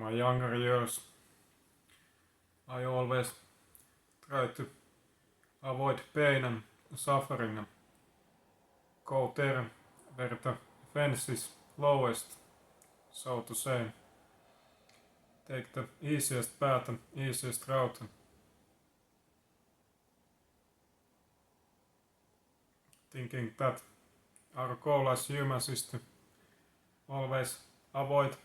my younger years, I always tried to avoid pain and suffering and go there where the fence is lowest, so to say. Take the easiest path and easiest route. Thinking that our goal as humans is to always avoid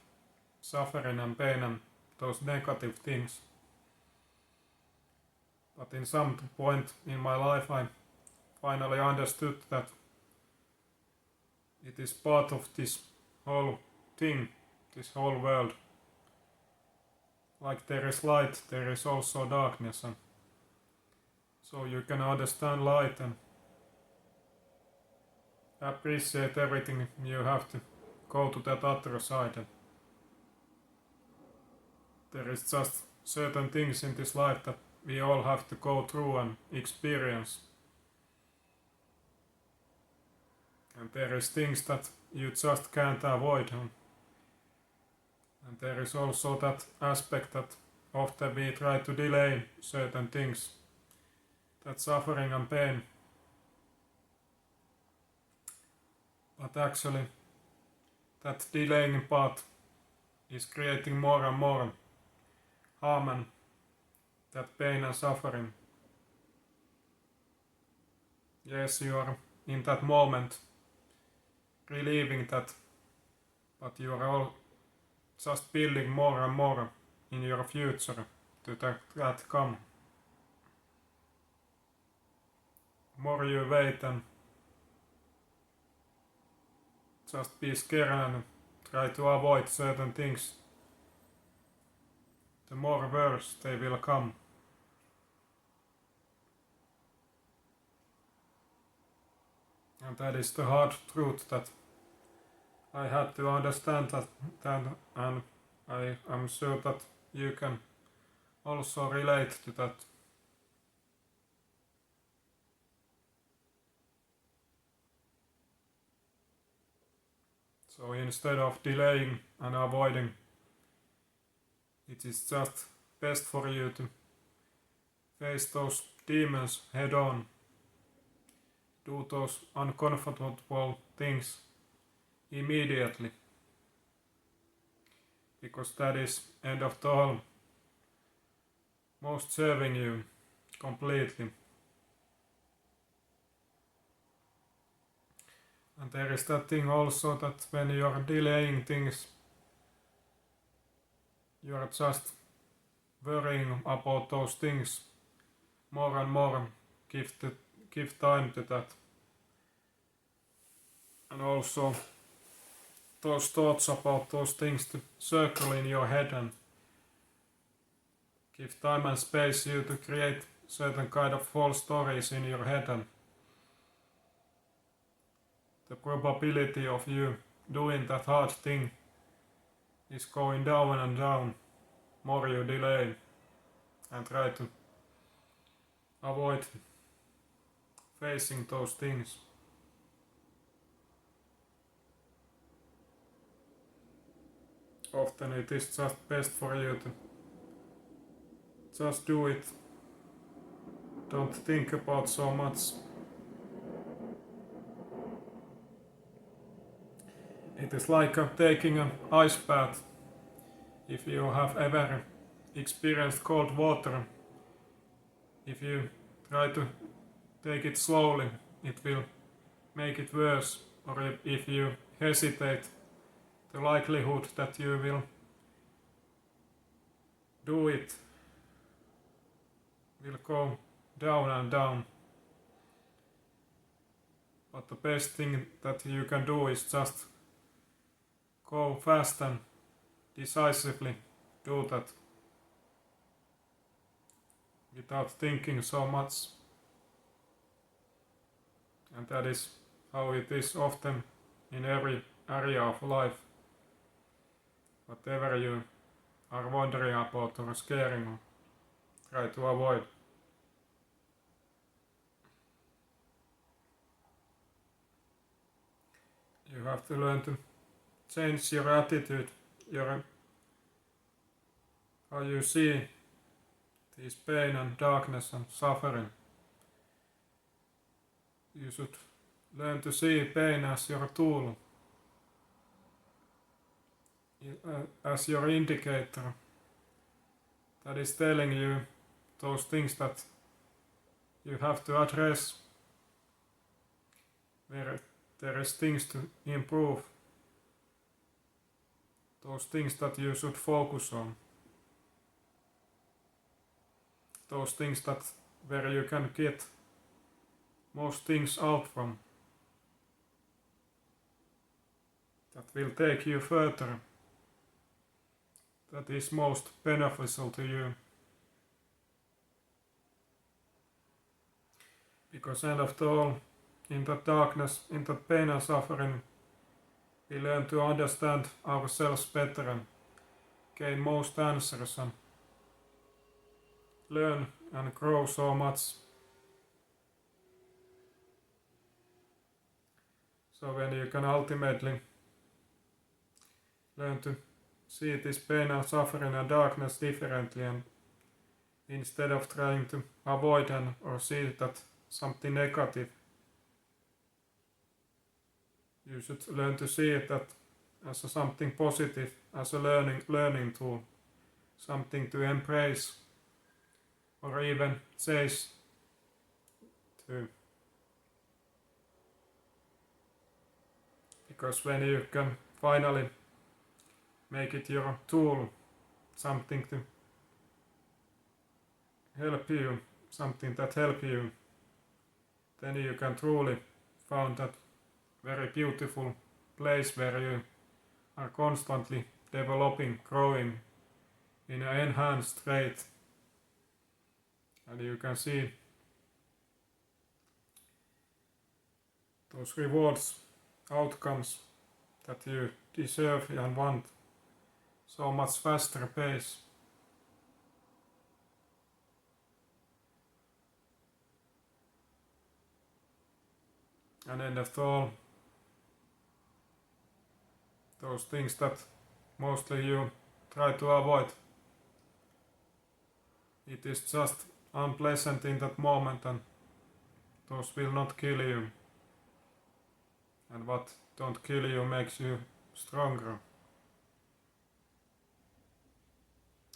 suffering and pain and those negative things. But in some point in my life I finally understood that it is part of this whole thing, this whole world. Like there is light, there is also darkness, and so you can understand light and appreciate everything. You have to go to that other side. And there is just certain things in this life that we all have to go through and experience. And there is things that you just can't avoid. And there is also that aspect that often we try to delay certain things. That suffering and pain. But actually, that delaying part is creating more and more harm and that pain and suffering. Yes, you are in that moment relieving that, but you are all just building more and more in your future to that come. More you wait and just be scared and try to avoid certain things, the more worse they will come. And that is the hard truth that I had to understand that and I am sure that you can also relate to that. So instead of delaying and avoiding, it is just best for you to face those demons head on. Do those uncomfortable things immediately. Because that is end of the all most serving you completely. And there is that thing also that when you are delaying things, you are just worrying about those things more and more. Give time to that. And also those thoughts about those things to circle in your head and give time and space you to create certain kind of false stories in your head, and the probability of you doing that hard thing is going down and down more you delay and try to avoid facing those things. Often it is just best for you to just do it. Don't think about so much. It is like taking an ice bath. If you have ever experienced cold water, if you try to take it slowly, it will make it worse. Or if you hesitate, the likelihood that you will do it will go down and down. But the best thing that you can do is just go fast and decisively do that without thinking so much. And that is how it is often in every area of life. Whatever you are wondering about or scaring or try to avoid. You have to learn to change your attitude, your how you see this pain and darkness and suffering. You should learn to see pain as your tool, as your indicator that is telling you those things that you have to address, where there is things to improve, those things that you should focus on, those things that where you can get most things out from, that will take you further, that is most beneficial to you. Because end of all, in that darkness, in that pain and suffering, we learn to understand ourselves better and gain most answers and learn and grow so much. So when you can ultimately learn to see this pain and suffering and darkness differently, and instead of trying to avoid and or see that something negative, you should learn to see it that as something positive, as a learning tool, something to embrace or even chase to. Because when you can finally make it your tool, something to help you, something that helps you, then you can truly find that very beautiful place where you are constantly developing, growing in an enhanced state, and you can see those rewards, outcomes that you deserve and want so much faster pace. And end of all, those things that mostly you try to avoid, it is just unpleasant in that moment, and those will not kill you. And what don't kill you makes you stronger.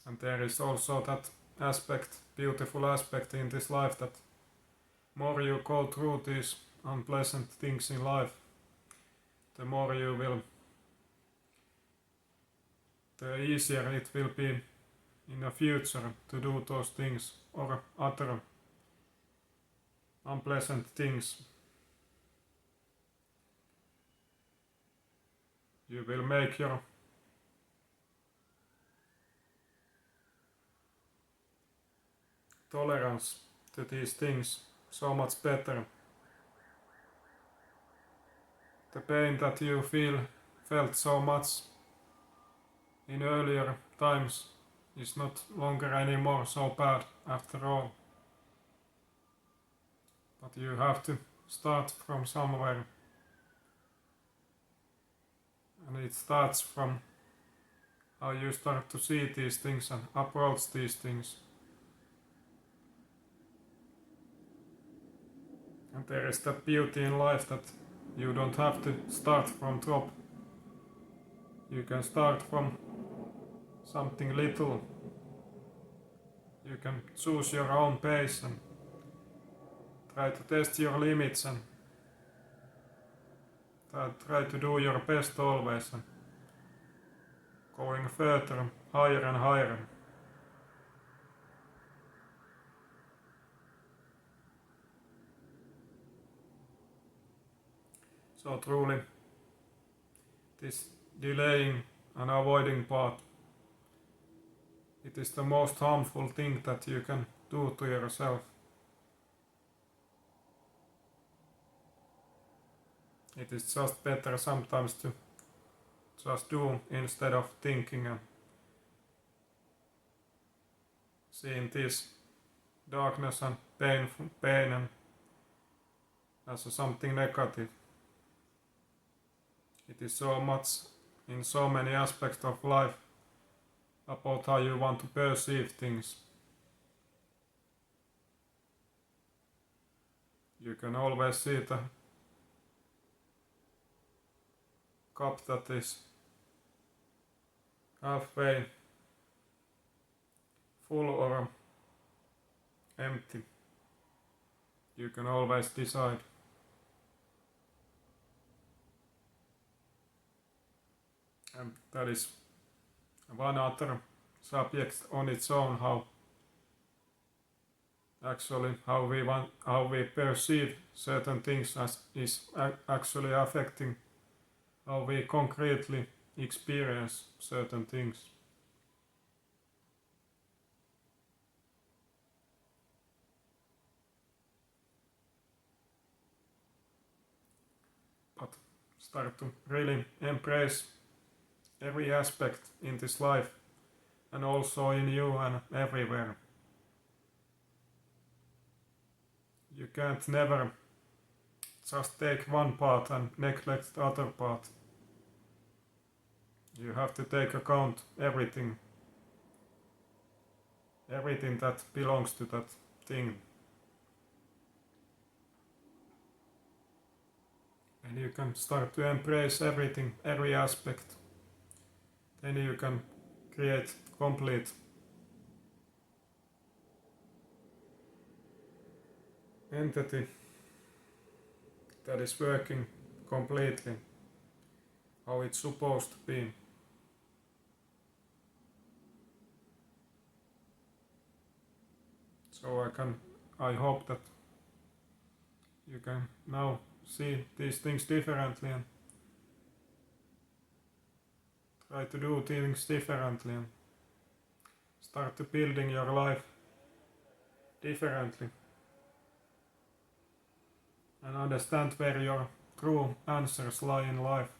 And there is also that aspect, beautiful aspect in this life, that more you go through these unpleasant things in life, the more you will, the easier it will be in the future to do those things or other unpleasant things. You will make your tolerance to these things so much better. The pain that you felt so much in earlier times is not longer anymore so bad after all. But you have to start from somewhere. And it starts from how you start to see these things and approach these things. And there is that beauty in life that you don't have to start from top. You can start from something little. You can choose your own pace and try to test your limits and try to do your best always, and going further, higher and higher. So truly, this delaying and avoiding part, it is the most harmful thing that you can do to yourself. It is just better sometimes to just do instead of thinking and seeing this darkness and pain and as something negative. It is so much in so many aspects of life about how you want to perceive things. You can always see the cup that is halfway full or empty. You can always decide. And that is one other subject on its own, how we perceive certain things is actually affecting how we concretely experience certain things. But start to really embrace every aspect in this life, and also in you and everywhere. You can't never just take one part and neglect the other part. You have to take account everything that belongs to that thing. And you can start to embrace everything, every aspect. Then you can create complete entity that is working completely how it's supposed to be. So I hope that you can now see these things differently and try to do things differently and start to building your life differently and understand where your true answers lie in life.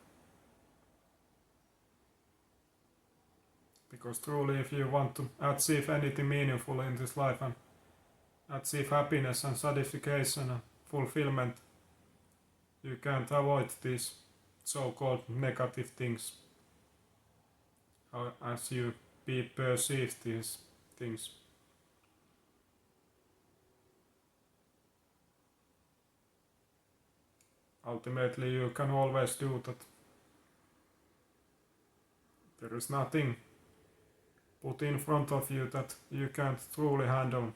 Because truly, if you want to achieve anything meaningful in this life and achieve happiness and satisfaction and fulfillment, you can't avoid these so-called negative things as you perceive these things. Ultimately, you can always do that. There is nothing put in front of you that you can't truly handle.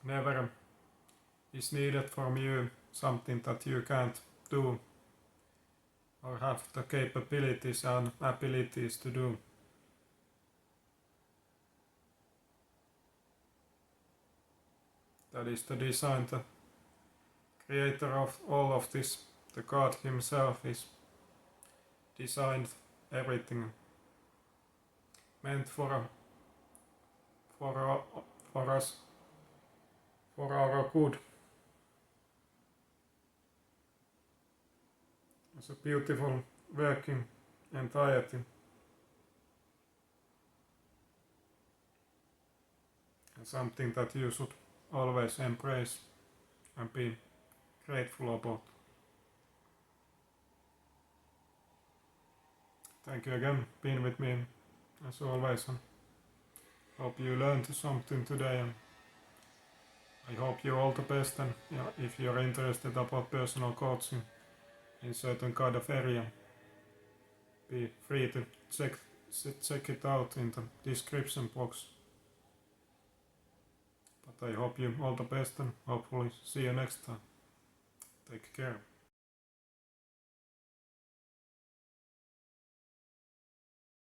Never is needed from you something that you can't do or have the capabilities and abilities to do. That is the design, the creator of all of this, the God himself is designed everything meant for us, for our good. It's a beautiful working entirety. And something that you should always embrace and be grateful about. Thank you again for being with me as always, and hope you learned something today, and I hope you all the best. And if you're interested about personal coaching in certain kind of area, be free to check it out in the description box. But I hope you all the best and hopefully see you next time. Take care.